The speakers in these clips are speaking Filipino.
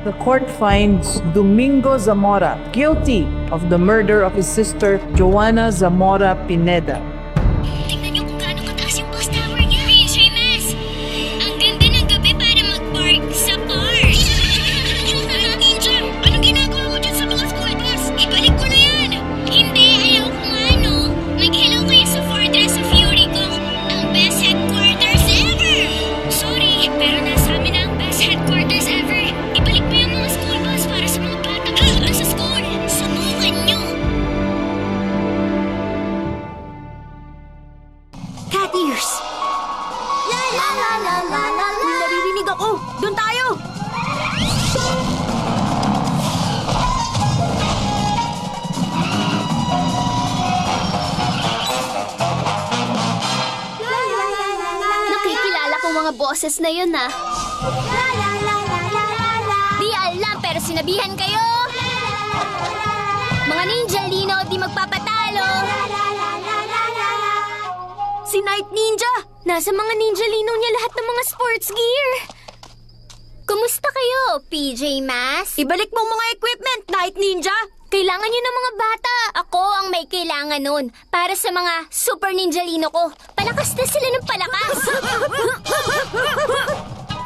the court finds Domingo Zamora guilty of the murder of his sister, Joanna Zamora Pineda. Tingnan niyo kung gaano kataas yung bus tower niya. PJ Mas, ang ganda ng gabi para mag-park sa park. Ninja, anong ginagawa mo dyan sa mga school bus? Ibalik ko na yan. Hindi, ayaw ko nga, no? Mag-hello kayo sa Fortress of Fury ko. Ang best headquarters ever. Sorry, pero nasa amin na ang best headquarters ever. Ibalik mo yung mga school bus para sa mga bata na sa school. Subukan niyo. Cat ears! La la la la la la la! May naririnig ako! Doon tayo! Nakikilala ko mga boses na yun, ah. Di alam, pero sinabihan kayo. Mga ninja lino, di magpapatalo. Si Night Ninja! Nasa mga ninja lino niya lahat ng mga sports gear. Kumusta kayo, PJ Mas? Ibalik mo mga equipment, Night Ninja! Kailangan niyo ng mga bata. Ako ang may kailangan nun. Para sa mga super ninja lino ko. Palakas na sila ng palakas.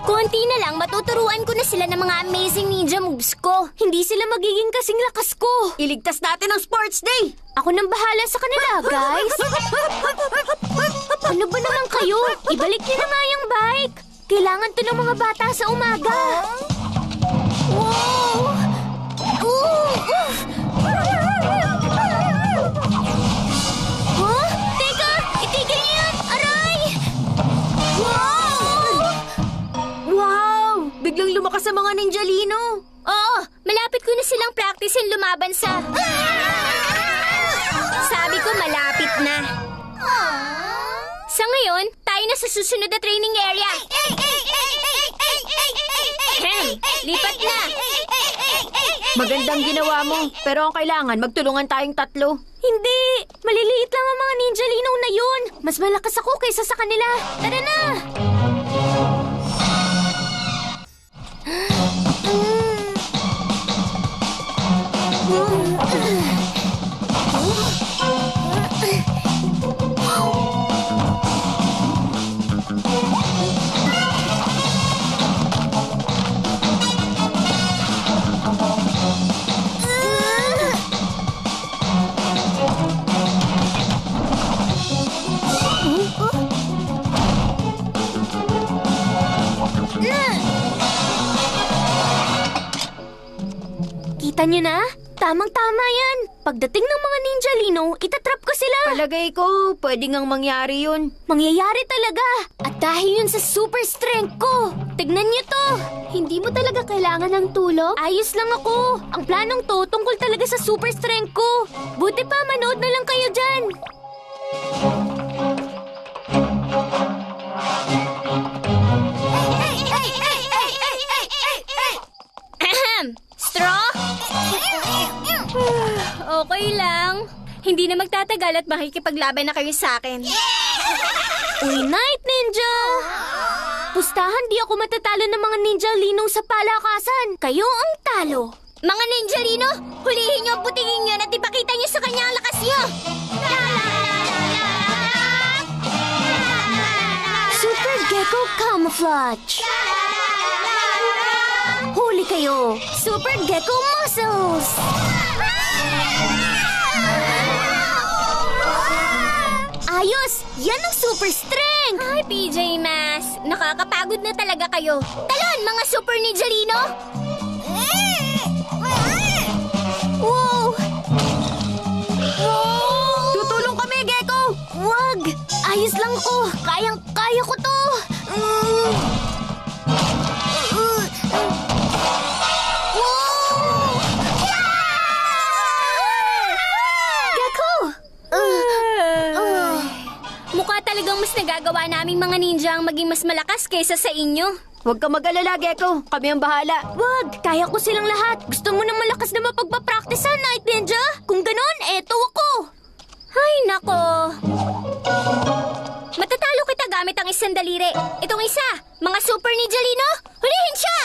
Konti na lang, matuturuan ko na sila ng mga amazing ninja moves ko. Hindi sila magiging kasing lakas ko. Iligtas natin ang Sports Day! Ako nang bahala sa kanila, guys. Ano ba naman kayo? Ibalik niyo na nga yung bike. Kailangan to ng mga bata sa umaga. Wow! Huh? Teka! Itigil niyo yan! Aray! Wow! Wow! Biglang lumakas sa mga Ninja Lino! Oo, malapit ko na silang practicein lumaban sa... Sabi ko malapit na. Sa ngayon, tayo na sa susunod na training area. Lipat na. Magandang ginawa mo, pero ang kailangan magtulungan tayong tatlo. Hindi! Maliliit lang ang mga ninja linaw na yun. Mas malakas ako kaysa sa kanila. Tara na! Kita niyo na? Tamang-tama yan. Pagdating ng mga ninja lino, itatrap ko sila. Palagay ko, pwede ngang mangyari yun. Mangyayari talaga. At dahil yun sa super strength ko. Tignan niyo to. Hindi mo talaga kailangan ng tulong? Ayos lang ako. Ang planong to tungkol talaga sa super strength ko. Buti pa, manood na lang kayo dyan. Ahem! Straw? Okay lang. Hindi na magtatagal at makikipaglaban na kayo sa akin. Uy, Night Ninja! Pustahan, di ako matatalo ng mga ninja linong sa palakasan. Kayo ang talo. Mga ninja lino, hulihin niyo ang putingin niyo at ipakita niyo sa kanya ang lakas niyo. Super Gecko Camouflage. Huli kayo! Super Gecko Muscles! Ayos! Yan ang super strength! Ay, PJ Mas! Nakakapagod na talaga kayo. Talon, mga super ninja lino! Wow! Wow! Tutulong kami, Gecko! Wag! Ayos lang ko! Kayang-kaya ko to! Gecko! Mukha talagang mas nagagawa naming mga ninja ang maging mas malakas kaysa sa inyo. Huwag ka mag-alala, Gecko. Kami ang bahala. Wag! Kaya ko silang lahat. Gusto mo ng malakas na mapagpa-practice, Night Ninja? Kung ganon, eto ako. Ay, nako. Matatalo kita gamit ang isang daliri. Itong isa, mga super ninja lino, hulihin siya!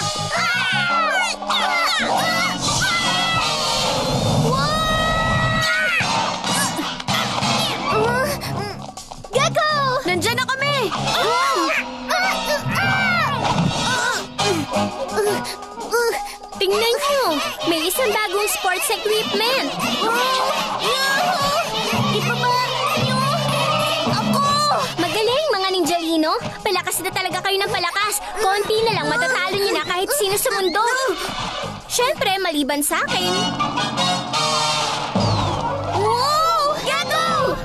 Tingnan niyo, may isang bagong sports equipment. Ibaba niyo ako! Magaling, mga ninjalino. Palakas na talaga kayo ng palakas. Konti na lang matatalo niyo na kahit sino sa mundo. Siyempre, maliban sa akin. Wow! Gago!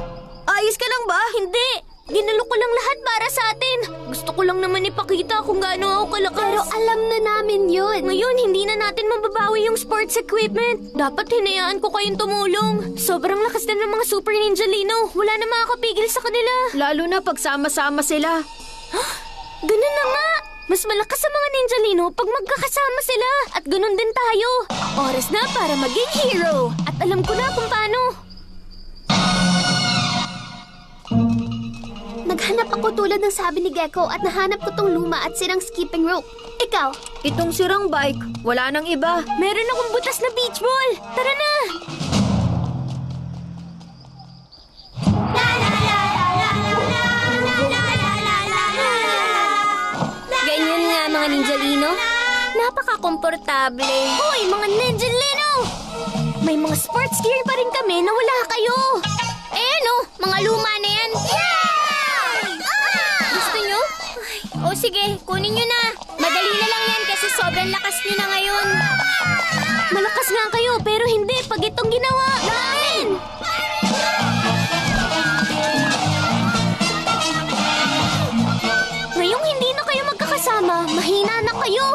Ayos ka lang ba? Hindi. Ginalo ko lang lahat para sa atin. Gusto ko lang naman ipakita kung gaano ako kalakas. Pero alam na namin yun. Ngayon, hindi na natin mababawi yung sports equipment. Dapat hinayaan ko kayong tumulong. Sobrang lakas na ng mga Super Ninjalino. Wala na makakapigil sa kanila. Lalo na pagsama-sama sila. Ganun na nga. Mas malakas sa mga Ninjalino pag magkakasama sila. At ganun din tayo. Oras na para maging hero. At alam ko na kung paano. Naghanap ako tulad ng sabi ni Gecko at nahanap ko tong luma at sirang skipping rope. Ikaw? Itong sirang bike. Wala nang iba. Meron akong butas na beach ball. Tara na! Ganyan nga mga Ninjalino. Napaka-komportable. Hoy, mga Ninjalino! May mga sports gear pa rin kami na wala kayo. Eh ano, mga luma na yan. Gusto nyo? O sige, kunin nyo na. Madali na lang yan kasi sobrang lakas nyo na ngayon. Malakas nga kayo pero hindi pag itong ginawa namin. Ngayong hindi na kayo magkakasama, mahina na kayo.